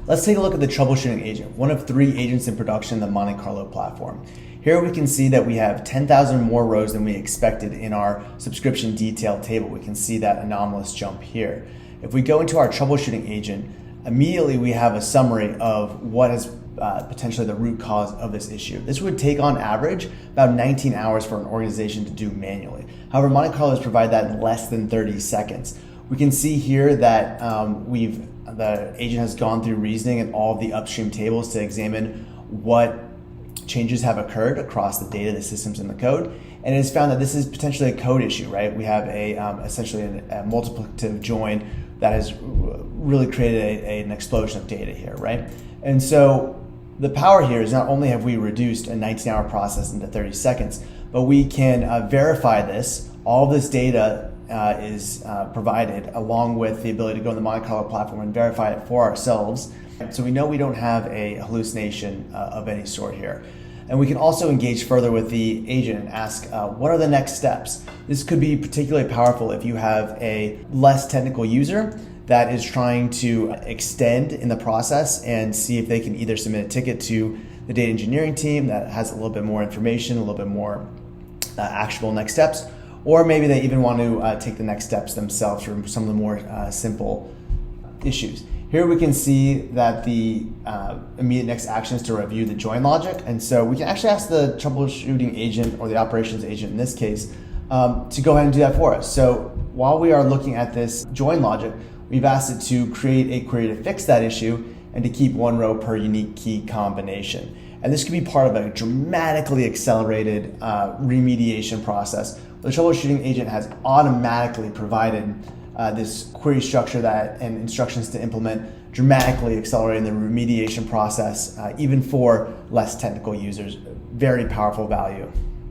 Let's take a look at the troubleshooting agent, one of 3 agents in production in the Monte Carlo platform. Here we can see that we have 10,000 more rows than we expected in our subscription detail table. We can see that anomalous jump here. If we go into our troubleshooting agent, immediately we have a summary of what is potentially the root cause of this issue. This would take on average about 19 hours for an organization to do manually. However, Monte Carlo has provided that in less than 30 seconds. We can see here that the agent has gone through reasoning and all of the upstream tables to examine what changes have occurred across the data, the systems, and the code, and it has found that this is potentially a code issue, right? We have essentially a multiplicative join that has really created an explosion of data here, right? And so the power here is not only have we reduced a 19-hour process into 30 seconds, but we can verify this. All of this data is provided along with the ability to go on the Monte Carlo platform and verify it for ourselves. So we know we don't have a hallucination of any sort here. And we can also engage further with the agent and ask, what are the next steps? This could be particularly powerful if you have a less technical user that is trying to extend in the process and see if they can either submit a ticket to the data engineering team that has a little bit more information, a little bit more actionable next steps, or maybe they even want to take the next steps themselves for some of the more simple issues. Here we can see that the immediate next action is to review the join logic. And so we can actually ask the troubleshooting agent, or the operations agent in this case, to go ahead and do that for us. So while we are looking at this join logic, we've asked it to create a query to fix that issue and to keep 1 row per unique key combination. And this could be part of a dramatically accelerated remediation process. The troubleshooting agent has automatically provided this query structure and instructions to implement, dramatically accelerating the remediation process, even for less technical users. Very powerful value.